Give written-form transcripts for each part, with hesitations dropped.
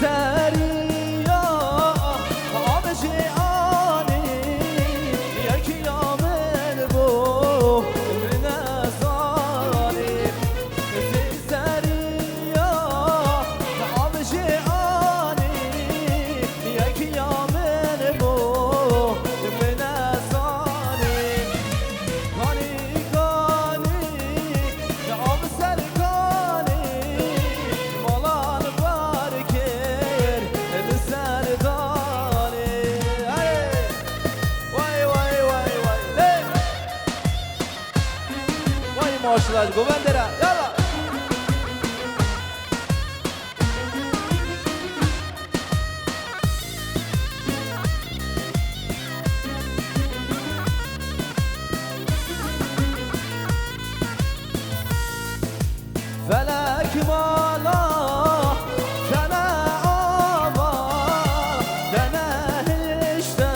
زریا آمش آنی یکی آمن بو من ازانی زریا آمش آنی یکی آمن بو من ازانی کانی کانی آم سرکانی مالان بارکر بسردانی وای وای وای وای وای ماشاءالله گوبندره یالا فلک مالا تنه آوا تنه هشته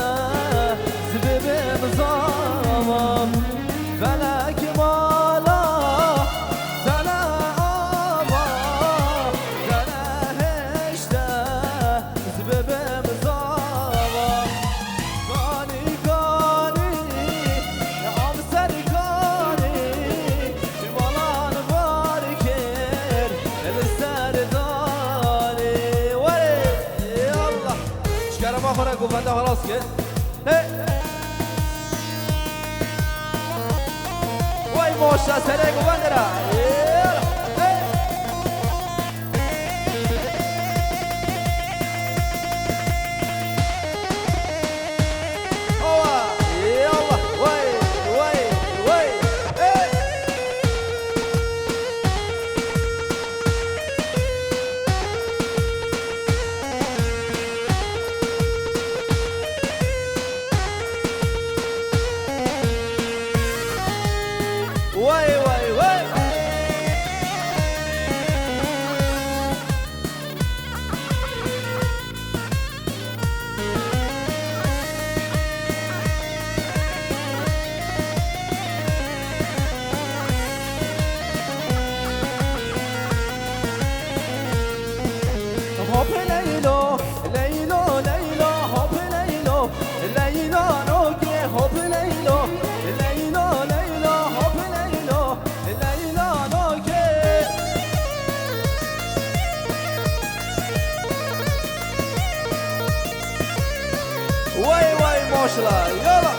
زببم زامم فلک مالا تنه آوا تنه هشته زببم زامم کانی کانی آم سرکانی مالان بارکر سردانی وره یالله شکرم آخوره گوبنده خلاص که وای ماشا سره گوبنده را وای وای وای هوپ لیلو لیلو لیلو هوپ لیلو لیلو نوکی هوپ لیلو لیلو لیلو هوپ لیلو لیلو نوکی وای وای ماشاءالله یالا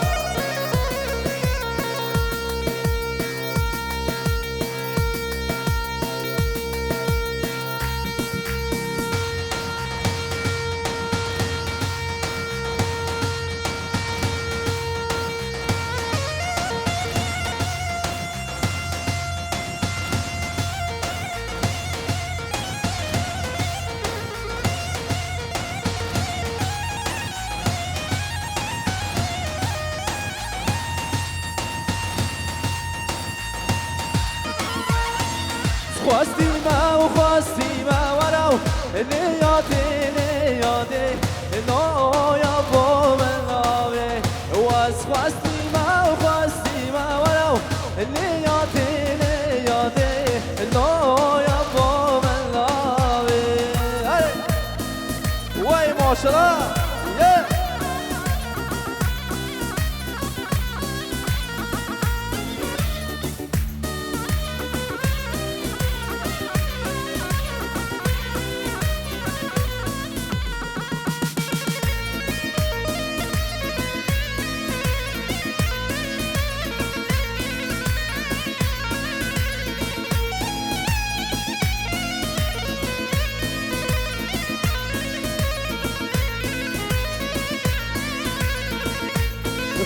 خواستیم و خواستیم ورو نیاده نیاده نایا با من آوه واس خواستیم و خواستیم ورو نیاده نیاده نایا با من آوه وای ماشاءالله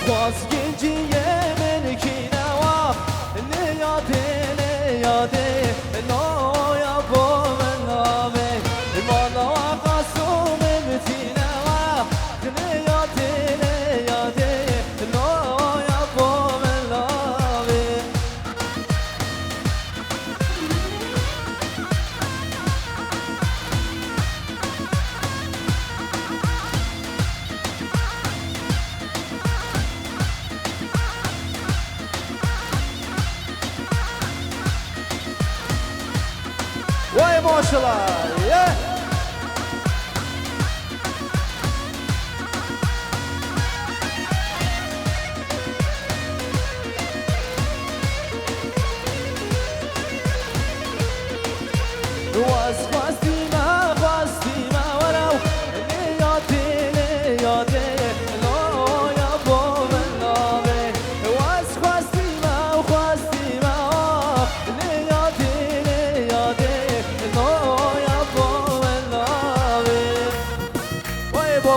خواست گنجیه من کی نوا نیاده نیاده نایا با من آمه مالا قاسم متی نوا نیاده نیاده نایا با من آمه وای ماشاءالله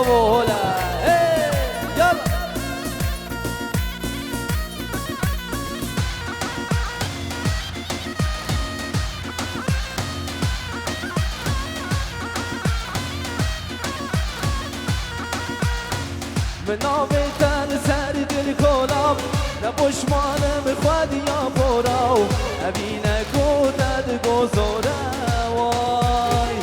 بابولا يلا من ناویتن سری دل کنم نبشمانم خودی یا براو امینه کودد گذاره وای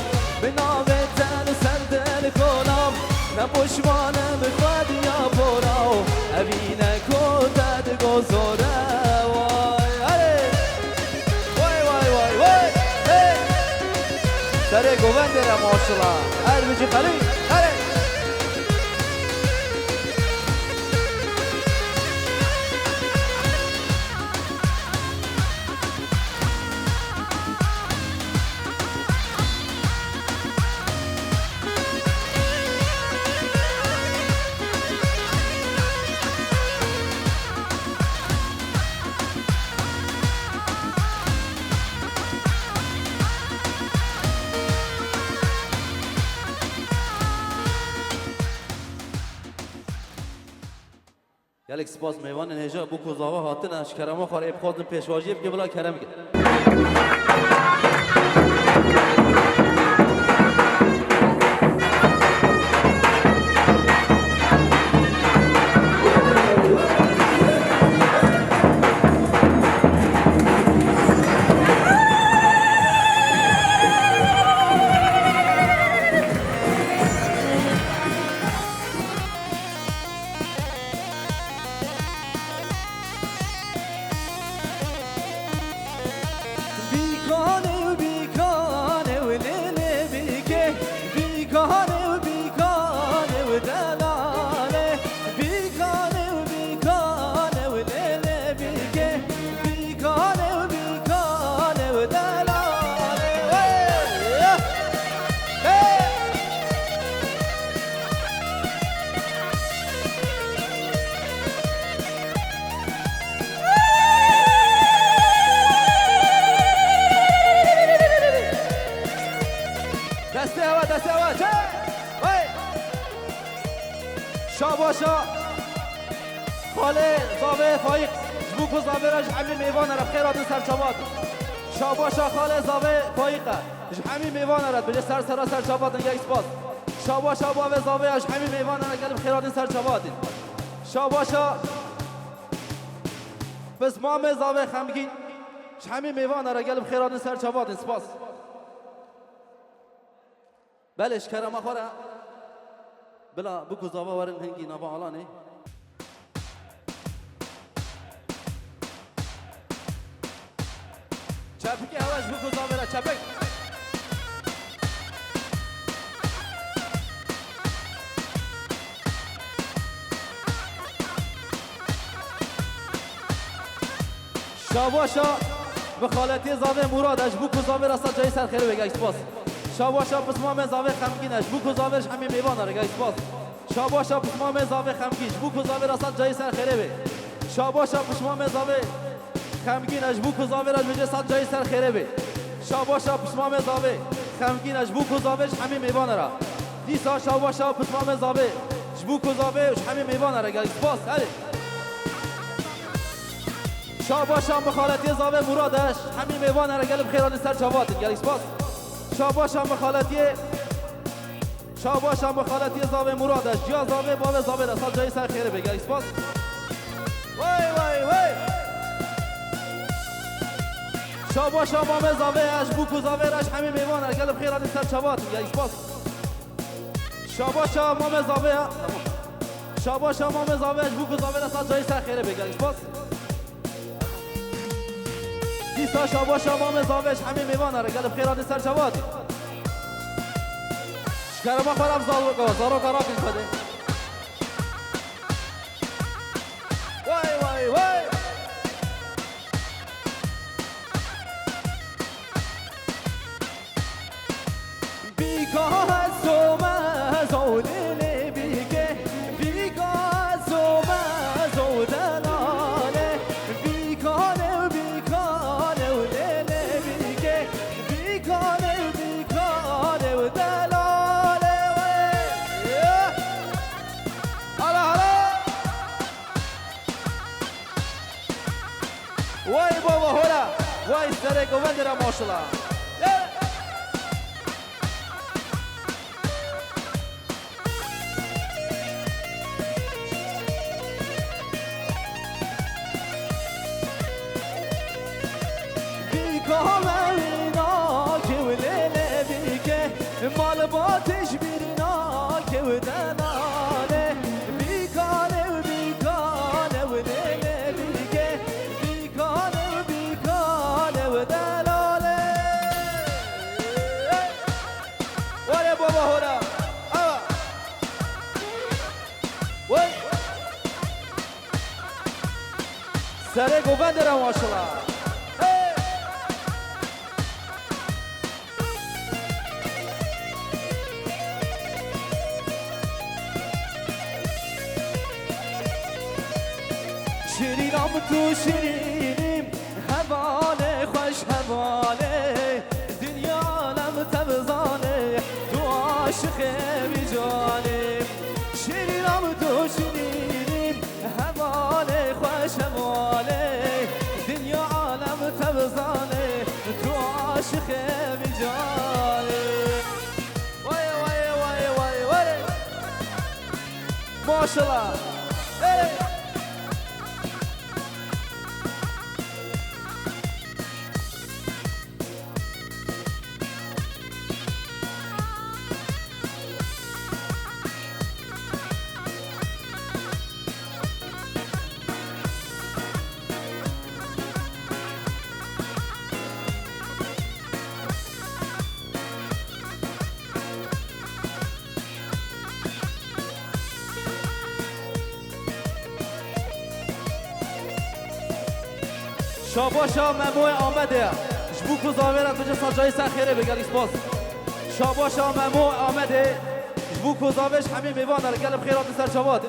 من ناویتن سر دل کنم نبشمانم خودی یا براو امینه کودد گذاره وای اره وای وای وای وای سره گوونده را ماشالله هر بجی خلی اره گلک سپاس میوان نهجا بو کوزاوا هاتن اشکرما خاره بخوادن پیشواجی بگه بلا کرم گه شاباشا خاله زاوه فایق جبوکو زاوه را جحمی میوان را بخیرات سرچابات شاباشا خاله زاوه فایقه جحمی میوان را بجه سرچابات یک اسپاس شاباشا باوه زاوه جحمی میوان را گل بخیرات سرچابات شاباشا بس مام زاوه خمگین جحمی میوان را گل بخیرات سرچابات اسپاس بلش کرم اخوره بلا بكو زاوا ورن هنگی نبا علانه چپکی هواش بكو زاوا را چپک شاباشا بخالتی زاوه مرادش بكو زاوا را صد جای سر خیره بگه سپاس شاباشا پسمام زاوه خمگینش بو کزاورش همین میوان را گایس باز شاباشا پسمام زاوه خمگینش بو کزاوه را صد جای سر خیره به شاباشا پسمام زاوه خمگینش بو کزاورش بجه صد جای سر خیره به شاباشا پسمام زاوه خمگینش بو کزاورش همین میوان را دیسا شاباشا پسمام زاوه بو کزاورش همین میوان را گایس باز هلی شاباشا مخالطی زاوه مرادش همین میوان را گلب خیران سر چاوات گایس باز شاباشا مخالطی زاوه مرادش جا زاوه باوه زاوه رسال جای سر خیره بگه اسپاس وای وای وای شاباشا مام زاوه اش بوکو زاوه رش همین میوان ارگل بخیران سر چوات بگه اسپاس شاباشا مام زاوه اش بوکو زاوه رسال جای سر خیره بگه اسپاس دیسا شاباشا مام زاوه اش همین میوان ارگل بخیران سر چوات شکرما خورم زارو کارا کن کده وای وای وای بیگاه زومه زودنه بیگه بیگاه زومه زودنانه بیگانه و بیگانه و دله بیگه بیگانه و بیگانه و دلانه سر گوند را ماشالله مال باتش بیرنا که و دنانه بیکانه و بیکانه و لیله بیگه بیکانه و بیکانه و دلاله وره بابا هورا وی سر گوبند را ماشالله شیرینم تو شیرینیم هوانه خوش هوانه دنیا عالم تبزانه تو عاشق بی جانیم شیرینم تو شیرینیم هوانه خوش هوانه دنیا عالم تبزانه تو عاشق بی جانیم وای وای وای وای وای ماشالله شاباشا مموع آمده جبو کوزاویرا کجا سال جای سخیره بگل اسپاس شاباشا مموع آمده جبو کوزاویش همین میوان داره گل بخیرات سر چواد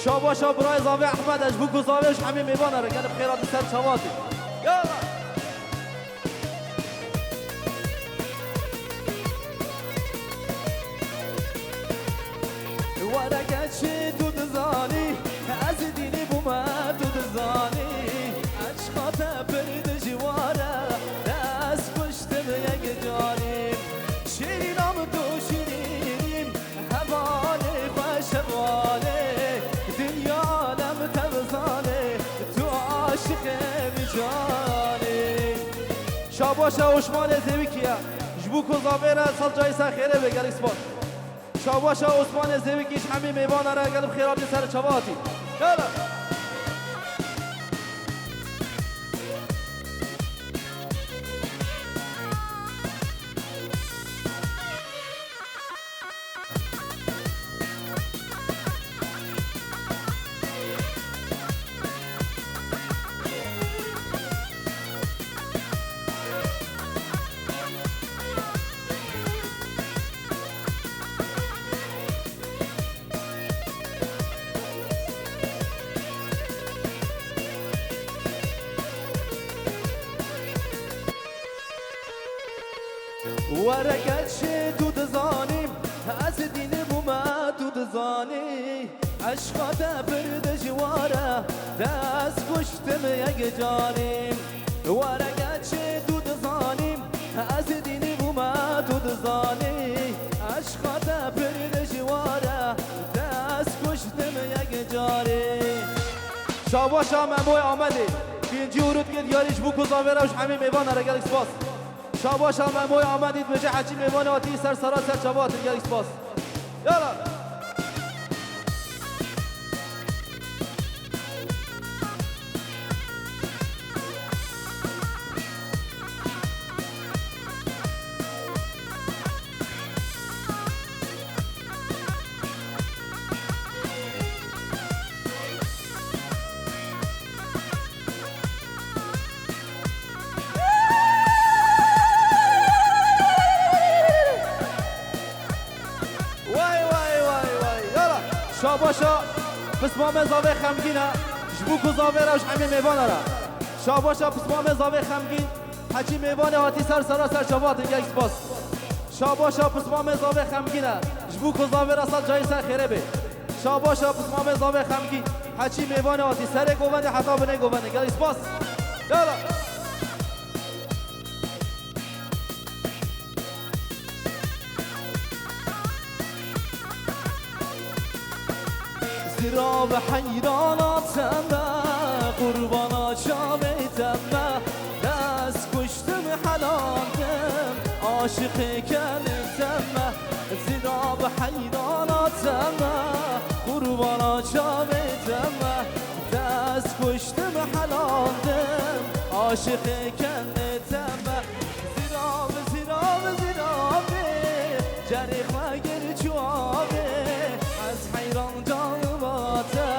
شاباشا برای زاوی احمد جبو کوزاویش همین میوان داره گل بخیرات سر چواد یالا ورقه چی تو دزانی از دینی بومد تو دزانی عشقات برد جواره دست پشتم یک جانیم شیرینم تو شیرینیم هوانه خوش هوانه دنیا عالم تبزانه تو عاشق بیجانیم شاباشا عثمان زویکیه جبو کوزاویره سال جای سخیره بگل اسپان شاباشا عثمان زویکیش همین میوانه را گلب خیراتی سر چواتی یالا ورقت چه تو دزانیم از دین بومه تو دزانی عشقات برد جواره دست پشتم یک جانیم ورقت چه تو دزانیم از دین بومه تو دزانی عشقات برد جواره دست پشتم یک جانیم شاباشا مموع آمده بینجی ورود که دیاریش بو کوزاویراش همین میوان را گل اسپاس شاباشا مموع آمدید بجه حجی میوان آتی سر سرا سر چوات گل اسپاس یالا شاباشا پسمام زاوی خمگینه جبو کو زاوی روش همین میوانه را شاباشا پسمام زاوی خمگین حجی میوانه هاتی سر سرا سر چوات یک سپاس شاباشا پسمام زاوی خمگینه جبو کو زاوی را سال جای سر خیره بی شاباشا پسمام زاوی خمگین حجی میوانه هاتی سر گوونده حتا بنه گوونده یک سپاس يلا زیرا به حیراناتم قربانا شامیتم دست کشتم حلاندم عاشق کردم زیرا به حیراناتم قربانا شامیتم دست کشتم حلاندم عاشق کردم زیرا به جریخ مگر جوابه از حیران جانباته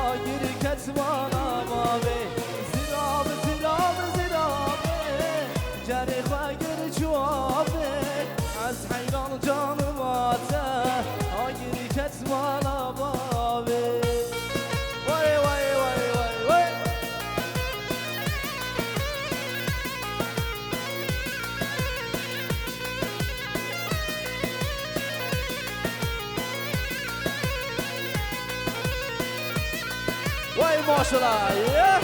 آگیر کتوانا بابه زیرا به جریخ مگر جوابه از حیران جانباته آگیر کتوانا بابه وای وای وای وای وای وای ماشاءالله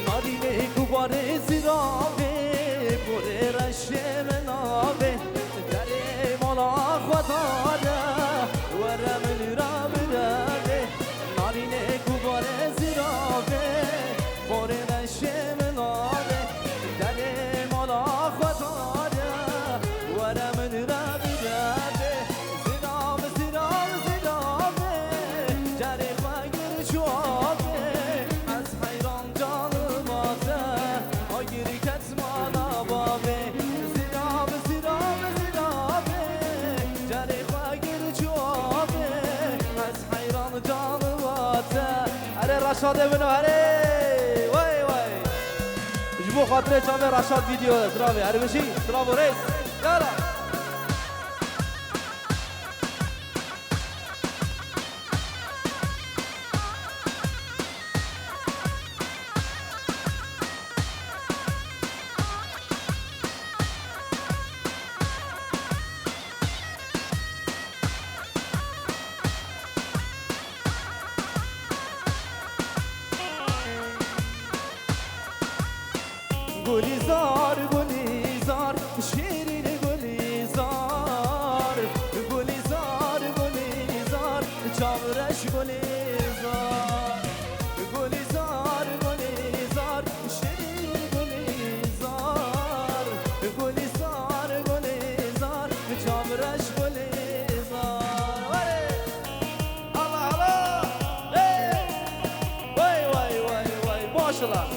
نارینه گوباره زیرابه بره رشه منابه دره مالا خداره ورم را برده نارینه گوباره زیرابه بره رشه منابه دره مالا خداره ورم را برده زیرابه جره خواگر جوابه از حیران جان آگیری کتمانا بابه زیرابه جری خواگر جوابه از حیران جانواته اره رشاد بنو اره وای وای جبو خاطره چامه رشاد ویدیو تراوی اره بشی تراو ریس یالا گلیزار گلیزار شیرین گلیزار گلیزار گلیزار چامرش گلیزار گلیزار گلیزار شیرین گلیزار گلیزار چامرش گلیزار الله الله وای وای وای وای ماشاءالله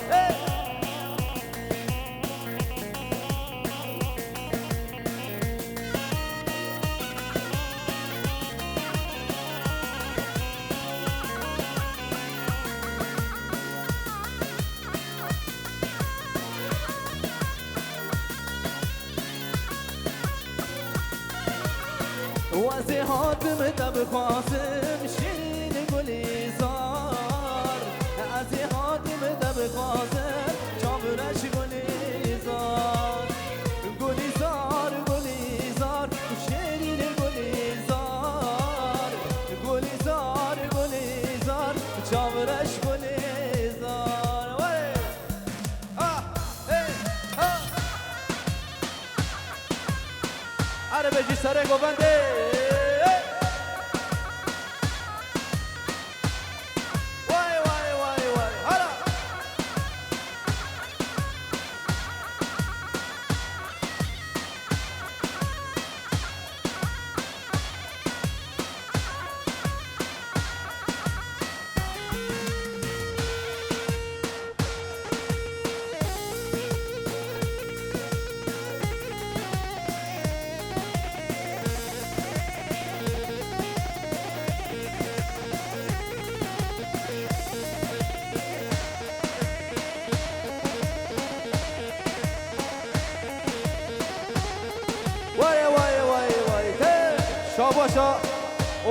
وزی حاتم دم خواستم شیرین گلیزار ازی حاتم دم خواستم چامرش گلیزار گلیزار گلیزار شیرین گلیزار گلیزار گلیزار چامرش گلیزار وای آه ای آه اره بجی سره گوبنده شاباشا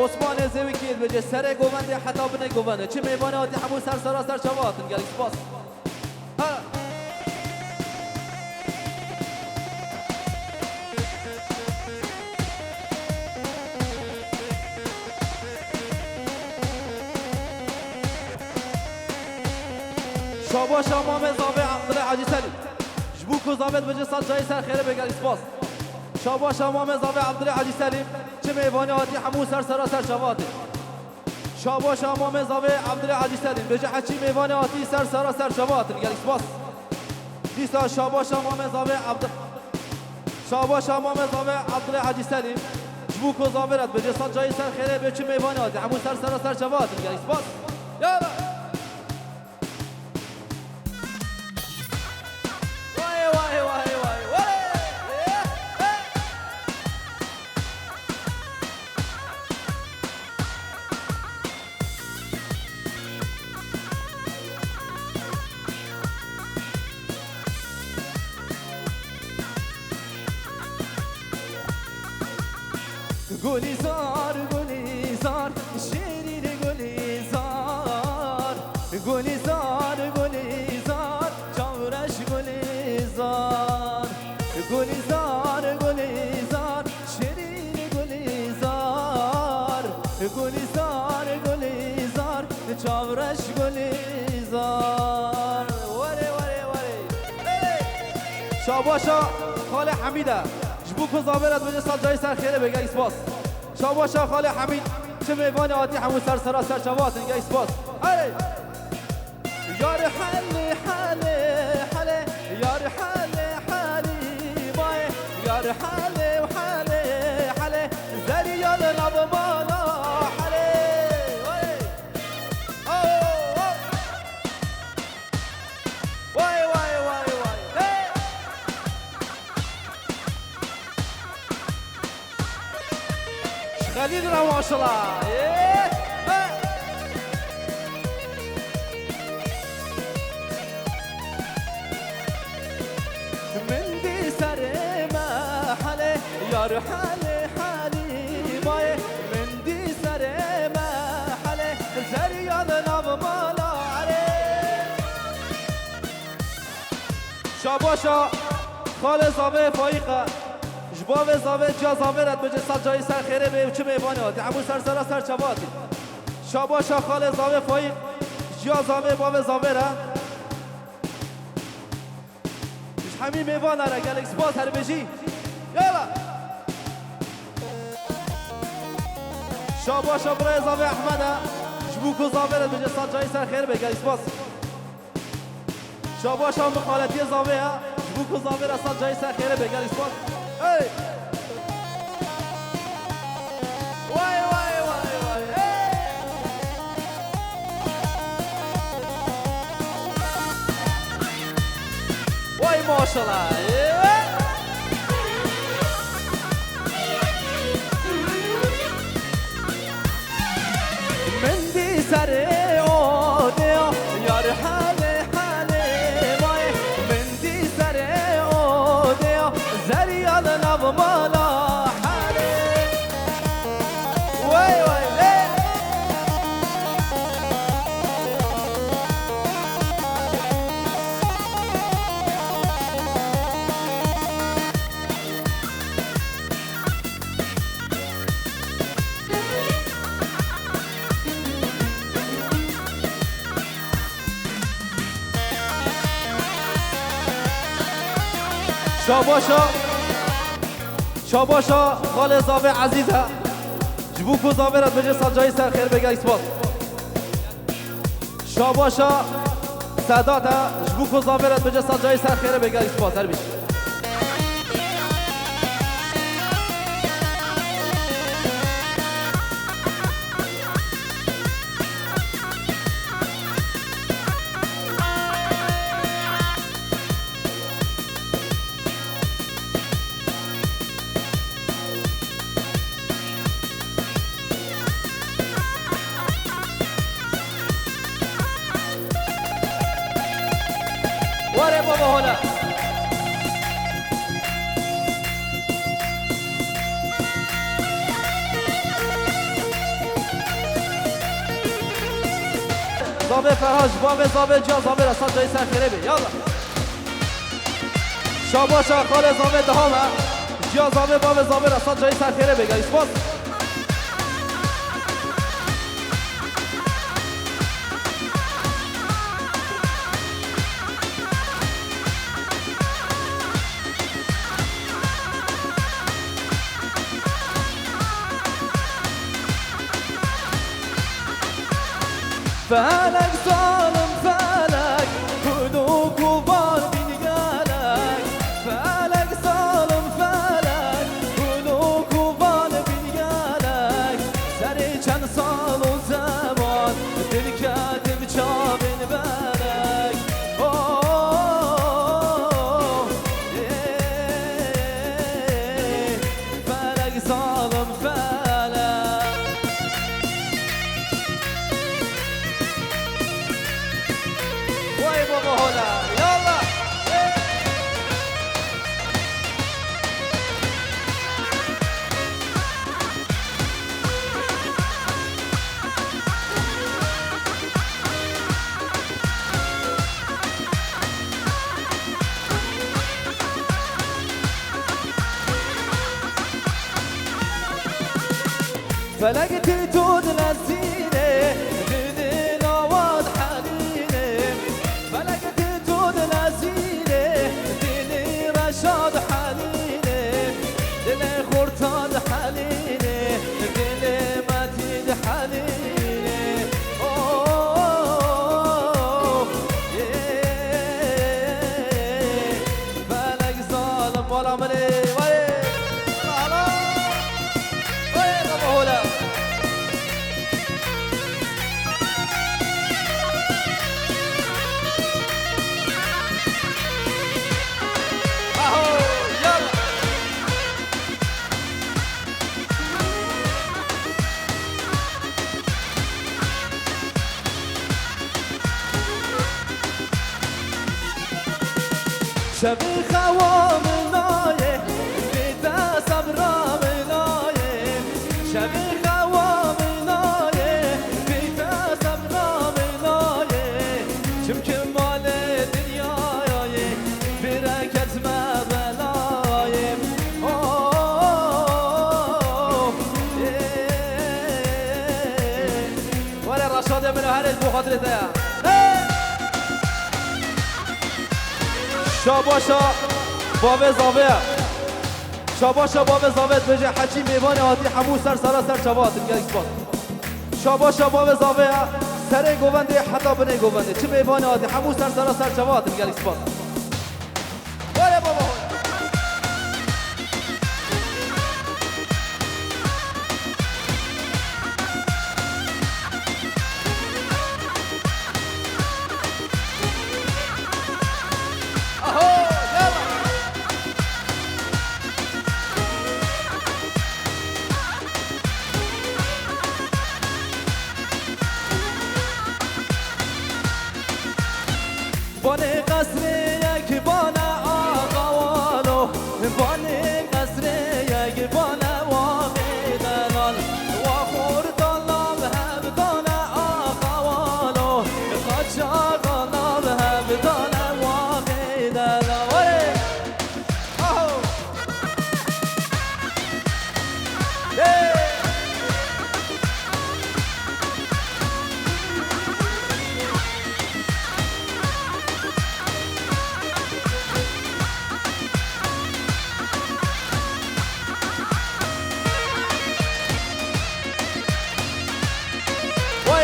عثمان زوی کیل بجه سر گوونده حتی بنه گوونده چه میوانه آتی همون سر سراسر شواتن گلی سپاس شاباشا مام زاوی عبدالله حاجی سلیم جبوکو زاویت بجه صد جای سر خیره بگلی سپاس شاباشا مام زاوی عبدالله حاجی سلیم چه میوانه آتی همون سر سراسر شواتن شاباشا مام زاوی عبدالله حاجی سلیم بجه حچی میوانه آتی سر سراسر شواتن گلی سپاس دیسا شاباشا مام زاوی عبدالله حاجی سلیم جبوکو زاویت بجه صد جای سر خیره به چه میوانه آتی همون سر سراسر شواتن گلی سپاس یالا گلیزار گلیزار شیرین گلیزار گلیزار گلیزار چاورش گلیزار گلیزار گلیزار شیرین گلیزار گلیزار گلیزار چاورش گلیزار وره وره وره شاباشا خال حمیده جبوکو زاورت بجه سال جای سر خیره بگه اسپاس شاباشا خال حمید چه میوان آتی همون سر سراسر شواتن گه اسپاس اره یار حله حله حله یار حله حلی مای یار حله و حله حله زری یاد ناب مالا حله وای وای وای وای خليل ما شاء الله من دي سر ما حالي يا حالي حالي ماي من دي سر ما حالي زري يا ناب مالا علي شاباشا خالص زاویه فایقه جباب زاویه جا زاویرت بجه صد جای سر خیره به چه میوانه آتی همون سر سراسر چواتی شاباشا خال زاویه فایق جا زاویه باب زاویره همین میوانه را گل اکسپاس هر بجی یالا شاباشا برای زاویه احمده جبوکو زاویرت بجه صد جای سر خیره به گل اکسپاس شاباشا مخالطی زاویه جبوکو زاویره صد جای سر خیره به گل اکسپاس Hey! Why, why, why, why? Hey! Why, mashallah? Yeah! Mendi sare odeo yar hale hale vay mendi sare odeo zari ناب مالا حاله وای وای شاباشا شاباشا خال زاوی عزیزه جبوکو زاویرت بجه سال جای سر خیر بگه اسپاس شاباشا ساداته جبوکو زاویرت بجه سال جای سر خیر بگه اسپاس هر بیش واره بابا هلا زاوه فرهاج باب زاوه جا زاوه رسان جای سر خیره بی یالا شاباشا خال زاوه دهامه جا زاوه باب زاوه رسان جای سر خیره بی گایس باز فلك ظالم فلك هدوك وبار بنقالك فلك ظالم فلك هدوك وبار بنقالك سري كان صال وزمان دل كاتب شابن بالك فلك ظالم فلك واي بابا هلا يلا فلقت تود للزينة بدي نواد حنينة فلقت تود للزينة بدي رشاد حنينة دلي خورتاد حنينة دلي متيد حنينة فلق ظالم ولا مني شبي خوام نايه بيتا صبرا منايه شبي خوام نايه بيتا صبرا منايه شمكن مال دنيايه بركت ما بلايه ولا رشاد من هرج بخاطرته شاباشا باب زاوه شاباشا باب زاوه بجه حجی میوان هاتی همو سر سراسر چوات گلیکس باد شاباشا باب زاوه سر گوونده حتی بنه گوونده چه میوان هاتی همو سر سراسر چوات گلیکس باد وای بابا بانه قصر یک بانه آقوالو بانه قصر یک بانه واقع دلال و خوردالام هم دانه آقوالو قاچاقالام هم دانه واقع دلال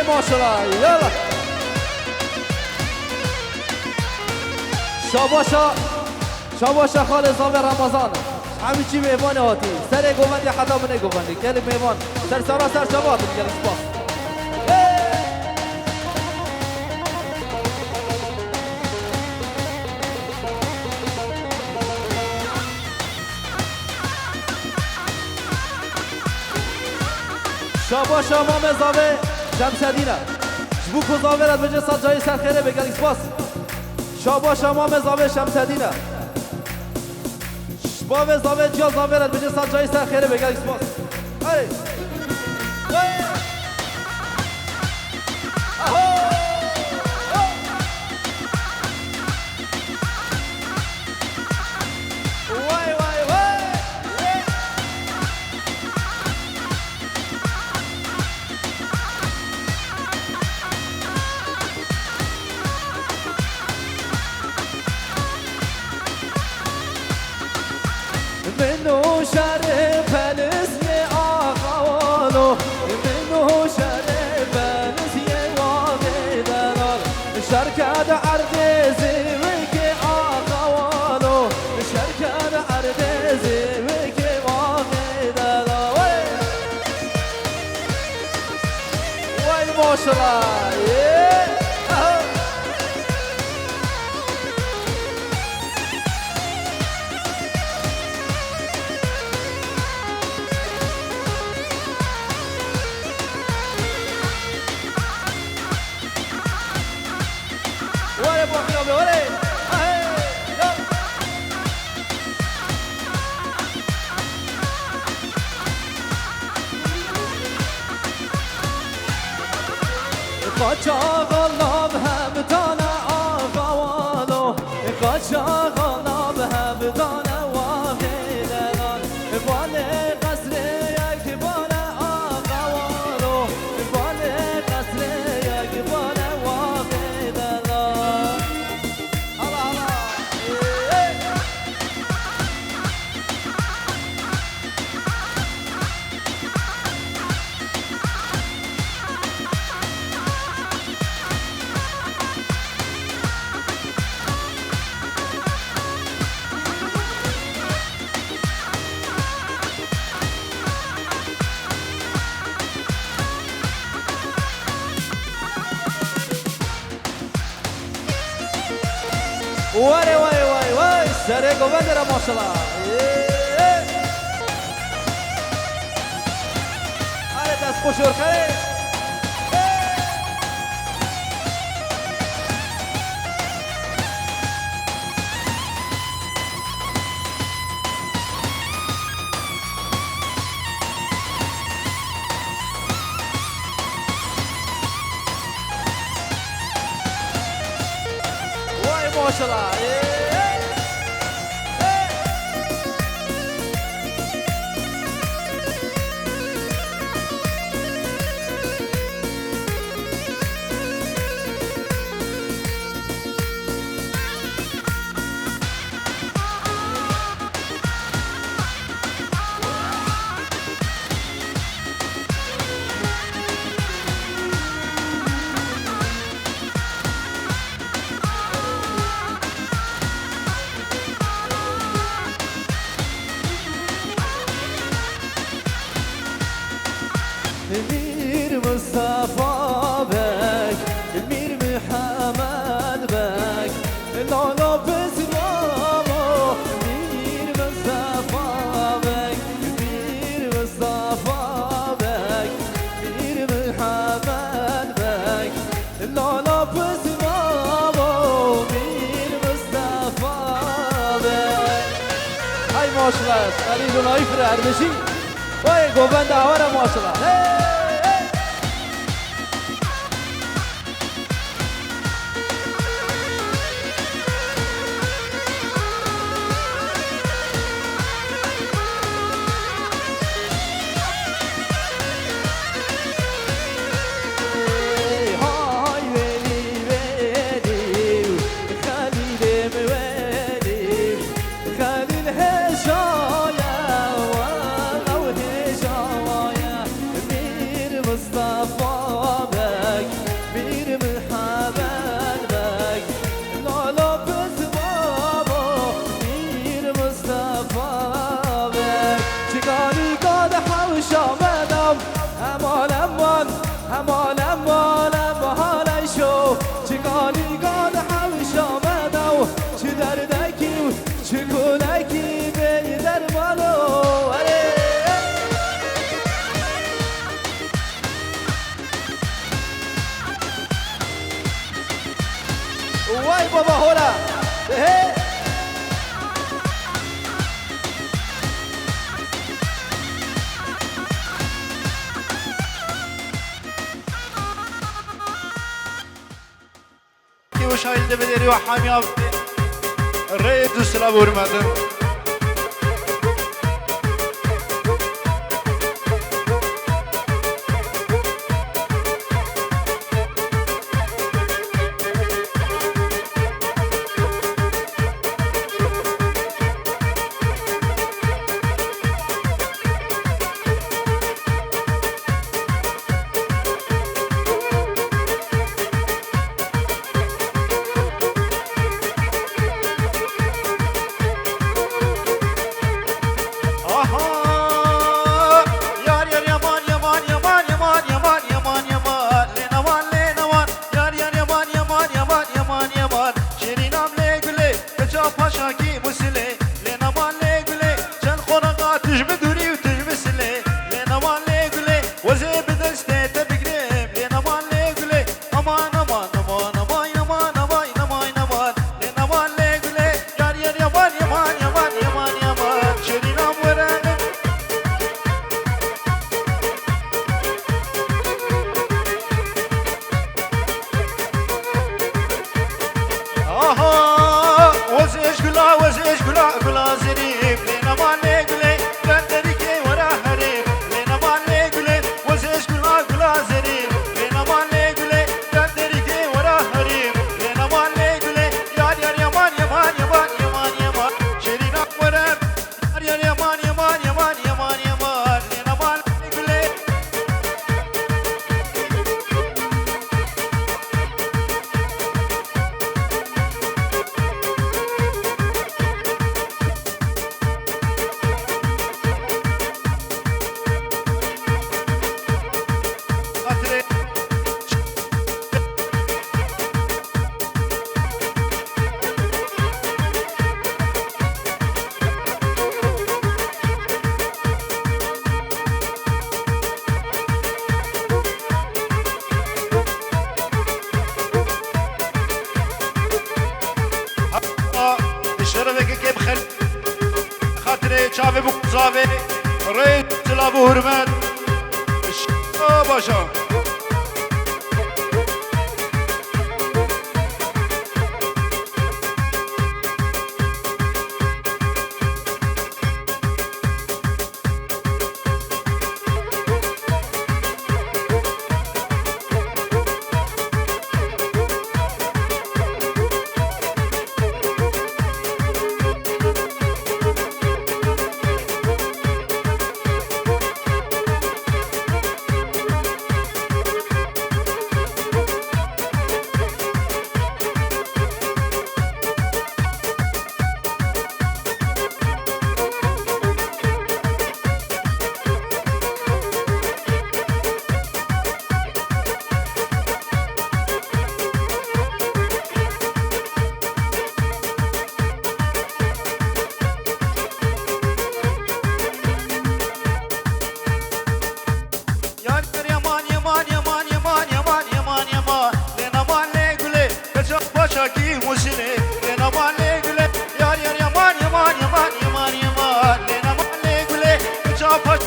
ماشاءالله يلا شاباشا خالد زاوه رمضان همین چی میوان هاتی سر گووندی حتی بنه گووندی گل میوان سر سراسر شبات گل اسپاس شاباشا مام زاوه شمسدینه جبو کزاوه رد بجه ساد جای سر خیره بگل اسپاس شاباشا مام زاوه شمسدینه باب زاوه جا زاوه رد بجه ساد جای سر خیره بگل اسپاس ای ماشاءالله وره با خیابه وره قاچاق الله هم دانه آقوانو قاچاق الله هم دانه واقعیدنان بال قصر یک بال آقوانو بال قصر یک بال واقعیدنان الله وای وای وای وای سر گوبند را ماشاءالله آره دست خوشور کرده وای ماشاءالله میر مصطفى بك میر محمد بك لالا بسلامو میر مصطفى بك میر مصطفى بك میر محمد بك لالا بسلامو میر مصطفى بك هاي ماشاءالله علی دونایی فرهردشی وای گوبند آوره ماشاءالله وای بابا هولا شایده بدری و حامی ری دوست را برمدن پاشاکی مسله لنمان لگله چند خورقا تجمه دوری و تجمه سله لنمان لگله وزه بدسته تبگرم لنمان لگله امان امان امان امان امان امان امان امان لنمان لگله یار یار یمان یمان یمان یمان یمان شرینام ورانم آها وزش گلا وزش گلا گلا زریم لنمان لگله بندری که ورا هریم لنمان لگله وزش گلا گلا زریم لنمان لگله بندری که ورا هریم لنمان لگله یار یار یمان یمان یمان یمان یمان شرینام ورم یار یار یمان یمان یمان یمان یمان لنمان لگله خاطره الشرفك كيف خل خاطري شافي بو صافي ريت تلابو هرمات باشا یار یمان یمان یمان یمان یمان یمان یمان لنمان لگله کجا باشاکی مسله لنمان لگله یار یار یمان یمان یمان یمان یمان لنمان لگله کجا باش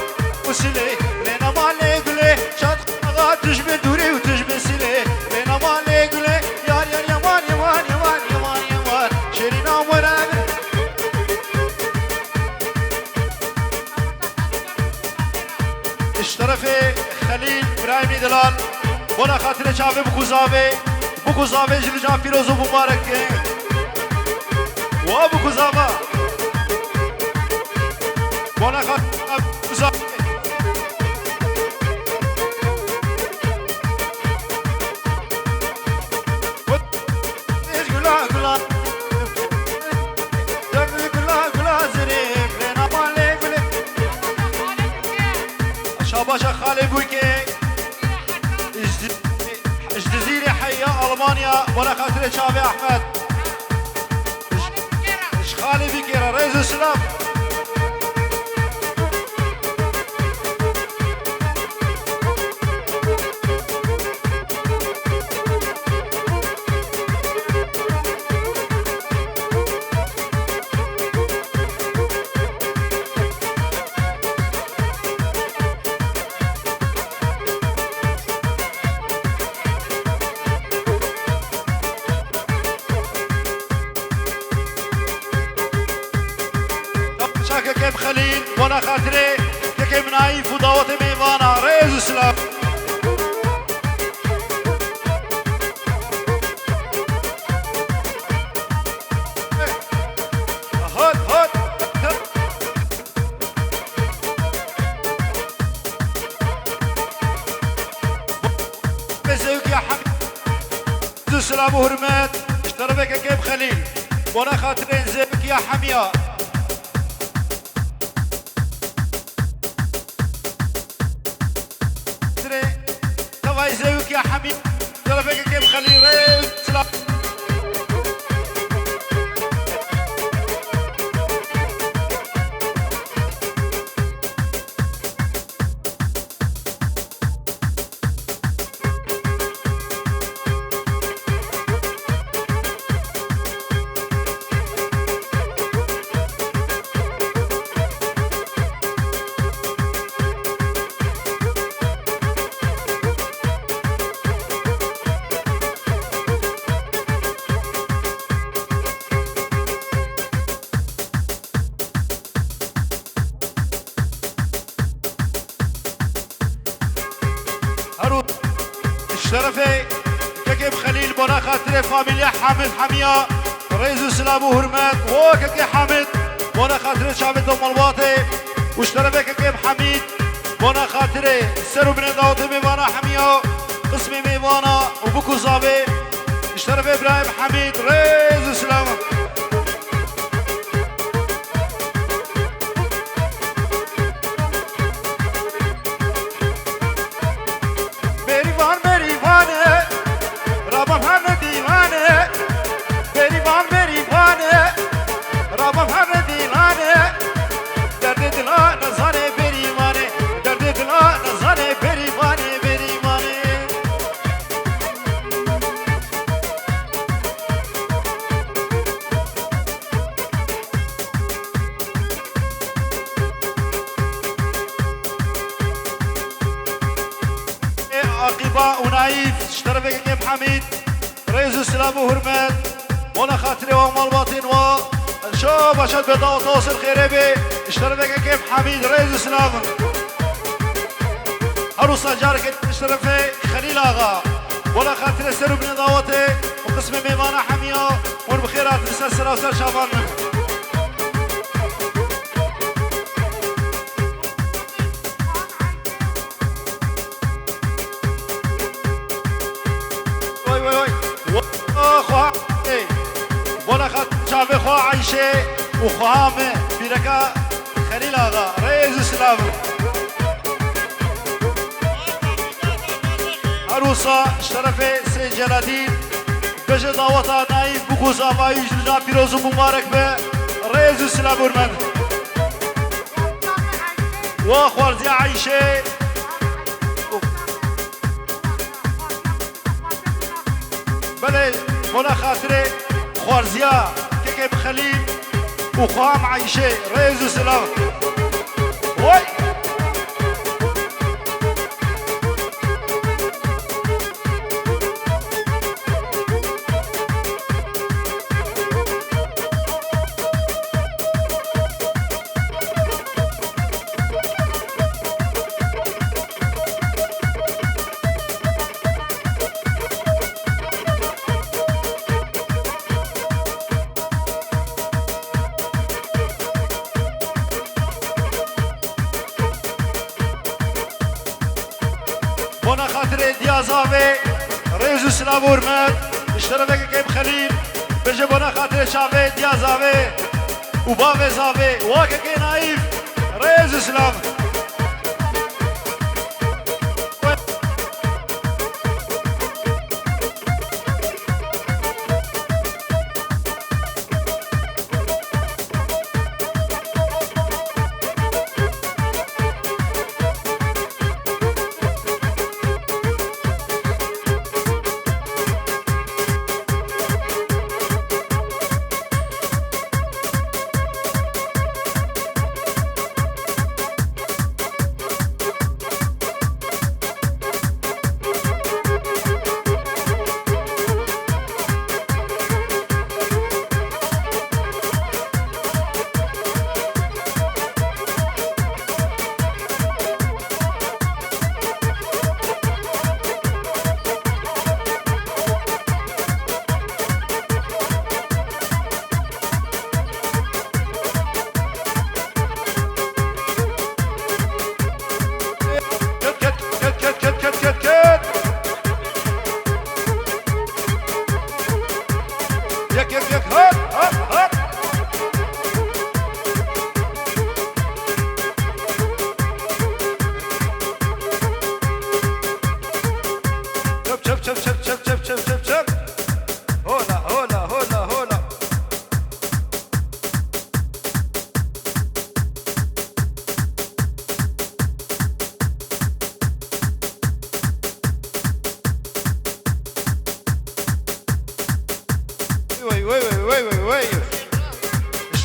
مسله لنمان لگله شاد خاطر تجمه دوری و تجمه سله لنمان لگله یار یار یمان یمان یمان یمان یمان شرینام ورم اشترف خلیل ابراهیمی دلال بنا خاطر چاوه بکوزاوه جل جان فیروز و مبارک و بکوزاوه بنا خاطر بکوزاوه گلا گلا گلا گلا زریم لنمان لگله شاباشا خالي بويكي اجدزيري حيا المانيا ولا خاطر شافي احمد اش خالي بكيرا رئيس السلام شاكا كيف خليل وانا خاطري كيف نايف ودوات ميوانا رئيس السلام هات هات بزوك يا حمد السلام وهرمات اشتربك كيف خليل وانا خاطرين زيك يا حمية تواي زيك يا حمية اشتربك كيف خليل سلام اشترفي كيف خليل بنا خاطر فاميليا حامد حمية رئيس السلام وهرمات وكيف حامد بنا خاطر شعب ام الواطي واشترفي كيف حميد بنا خاطر سرو بن داوود ميوانا حمية قسمي ميوانا وبكو زابي اشترفي ابراهيم حميد رئيس السلام ونايف اشترفك كيف حميد رئيس السلام وهرمات وانا خاطري ومال باطن و شوف عشان بيضاء وتواصل خيربي اشترفك كيف حميد رئيس السلام عروسة جارك اشترفي خليل اغا وانا خاطري سرو بن داوتي وقسم ميمانة حمية والبخيرات نسلسلة وسر شعبان شعبي خوا عيشة وخوامة بيركا خليل آغا رئيس السلام عروسة اشترفي سيد جلالدين بجي دعوتا نايف بكوز آبايش رجع بيروز مبارك به رئيس السلام ورمن وخوارزي عيشة بلي مولا خاطري خوارزيا كيف خليل وخوام عيشة رئيس السلام وي بنا خاطر ديازافي رئيس السلام ورمات اشترفك كيف خليل بجي بنا خاطر شعبي ديازافي وبافي زافي واكي نايف رئيس السلام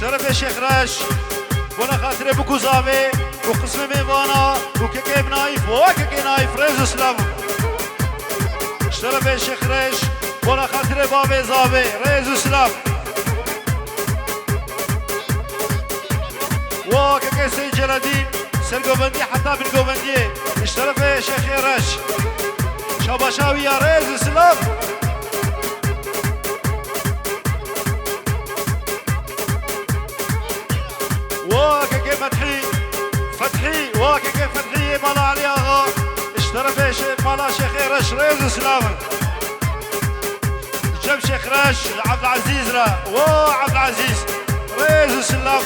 اشترف يا شيخ راش بنا خاطر بكو زابي وقسم ميوانا وكيكي بنايف وكيكي نايف رئيس السلام اشترف يا شيخ راش بنا خاطر بابي زابي رئيس السلام وكيكي سيد جلالدين سرقوبندي حتى بالقوبندية اشترف يا شيخ راش شاباشاوی یا ریز اسلام واكك فتحي فتحي واكك فتحي مالا علي اغا اشترى بيش مالا شيخ رش ريز اسلام جاب شيخ رش عبد العزيز را عبد العزيز ريز اسلام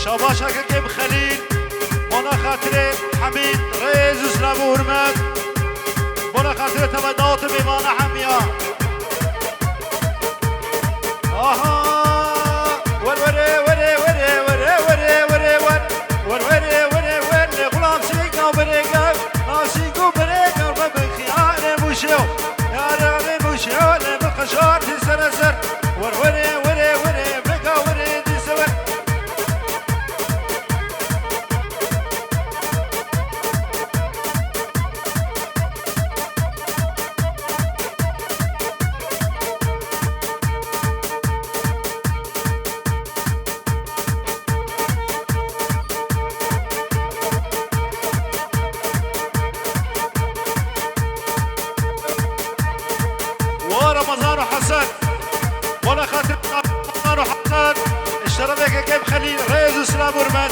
شاباشا كيم خليل منا خاطر حميد ريز اسلام ورمد منا خاطر تمدات بيمانا حميا آها ور وري وري وري وري وري وري ور وري وري وري غلام سيقا بريقا ناسيقو بريقا بخيار موشيو يا رغم موشيو لبخشار تسرسر ور وري وري وري بقا وري تسور ورمضان حسن ولا خاطر رمضان حسن اشترى بك كيف خليل ريز اسلام ورمد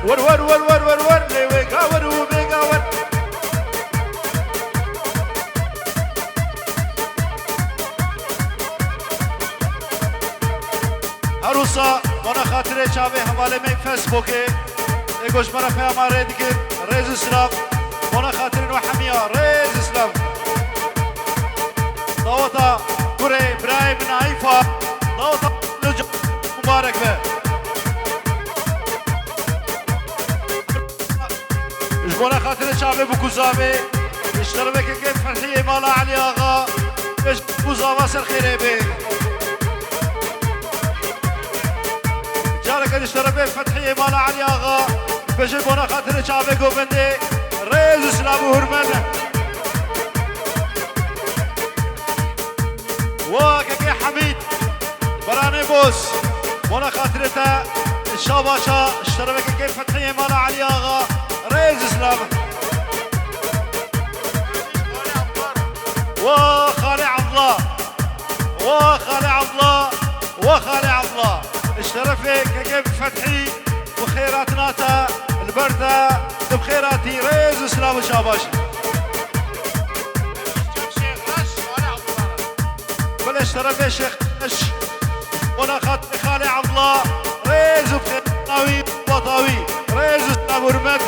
ور ور ور ور ور ور لويكا ور وبيكا ور عروسا منا خاطر چاوي حواله من فيسبوك اگوش مرا پیاماره دیگه ريز اسلام منا خاطر نو حميا ريز اسلام دعوتا كوري ابراهيم نايفا دعوتا مبارك به جبونا خاطر شعبي بكوزابي اشترى بك كيف فرحية مالا علي آغا ايش بكوزابا سر خيري بي جارك اشترى بك فتحية مالا علي آغا بجبونا خاطر شعبي قوبندي ريز اسلام وهرمن واكك يا حميد براني بوس وانا خاطرته شاباشا اشترك كيف فتحية مال علي آغا رئيس اسلام وخالي عبد الله وخالي عبد الله وخالي عبد الله اشترفك كيف فتحي وخيراتنا البردة بخيراتي رئيس اسلام شاباشا بلا اشترف يا شيخ وانا خالي عبد الله رئيس بخيراتي وطاوي رئيس اسلام ورمت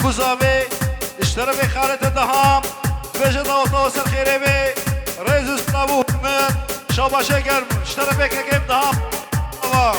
كوزاوي اشترى خالد الدهام بجد وتوصل خيري بي رئيس اسلام محمد شاباشا قرم اشترى بك كيف دهام